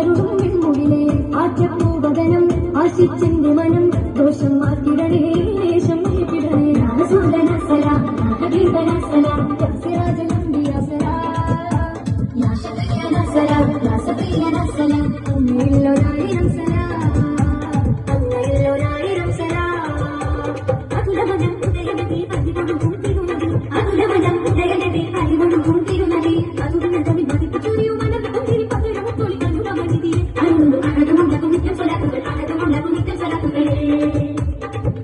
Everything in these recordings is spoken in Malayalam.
അരുളും വെൺമുടിലെ ആറ്റപ്പൂവദനം ആശിച്ചെന്റെ മനം ദോഷം മാറ്റിടണേ ദേശം നീട്ടിടണേ റസൂലന സലാം ഹബീബന സലാം സിറാജുൽ സലാം യാ ശഫീഅന സലാം യാ സഫീഅന സലാം ഉമ്മയിലൊരായിരം സലാം അങ്ങയിലൊരായിരം സലാം അകുലവനം ഉദയനബി പതിവൊടു കൂട്ടിരുന്നതി അകുലവനം ഉദയനബി പതിവൊടു കൂട്ടിരുന്നതി അതുകൊണ്ട് തവി മതിപ്പ് ചൊരിയും മനം ഒത്തിരി പകരം തൊളി അനുരമനിതി അനുണ്ട് അഴകുമുണ്ടകും നിത്യം സ്വലാത്തുകൾ അഴകുമുണ്ടകും നിത്യം സ്വലാത്തുകൾ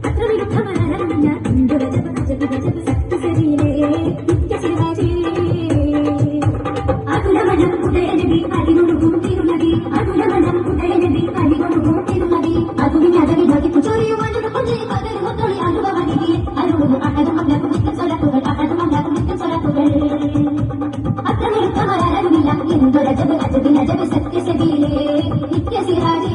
അത്ര വിരുദ്ധമനറിഞ്ഞ ഇന്ദുര ജപ ജപ ജപ സത്യ ശരീരേ നിത്യ ശിവാജി അകുലവനം ഉദയനബി പതിവൊടു കൂട്ടിരുന്നതി അകുലവനം ഉദയനബി പതിവൊടു കൂട്ടിരുന്നതി അതുകൊണ്ട് തവി മതിപ്പ് ചൊരിയും മനം ഒത്തിരി പകരം തൊളി അനുരമനിതി അനുണ്ട് അഴകുമുണ്ടകും നിത്യം സ്വലാത്തുകൾ അഴകുമുണ്ടകും നിത്യം സ്വലാത്തുകൾ ജപ സത്യസതിയിലേ നിത്യസിഹാജേ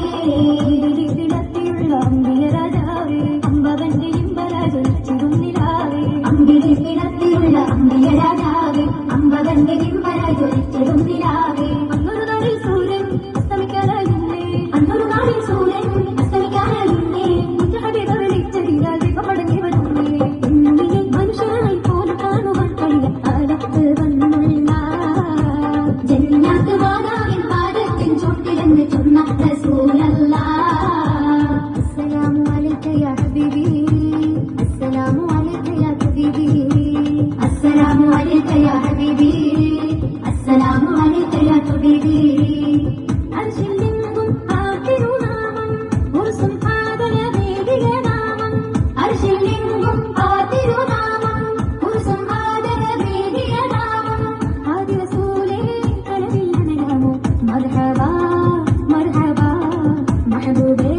കിടത്തിയുള്ള അമ്പിയ രാജാവേ അമ്പവന്റെ ഇമ്പരാജൊലിച്ചിടും നിലാവേ അമ്പിൽ കിടത്തിയുള്ള അമ്പിയ രാജാവേ അമ്പവന്റെ ഇമ്പരാജൊലിച്ചിടും നിലാവേ അന്നൊരു നാളിൽ സൂര്യൻ അസ്തമിക്കാനായില്ലേ അന്നൊരു നാളിൽ സൂര്യൻ അസ്തമിക്കാനായില്ലേ മുറ്റഹബിത വെളിച്ചതിനാൽ ദീപമടങ്ങി വരുന്നേ എന്നിലെ മനുഷ്യനായി പോലെ കാണുവാൻ കഴിയ കാലത്ത് വന്നുള്ള ജന്നാത്ത് വാദാവിൻ പാദത്തിൻ ചുട്ടിലെന്ന് ചൊന്ന റസൂലല്ലാഹ് അസ്സലാമു അലൈക യാ ഹബീബി അസ്സലാമു അലൈക യാ ഹബീബി അസ്സലാമു അലൈക യാ ഹബീബി അസ്സലാമു അലൈക യാ ഹബീബി അർശിലെങ്കും ആ തിരുനാമം ഒരു സംഹാദനമേകിയ നാമം അർശിലെങ്കും ആ തിരുനാമം ഒരു സംഹാദനമേകിയ നാമം ആദി റസൂലേ مرحبا مرحبا محبوبي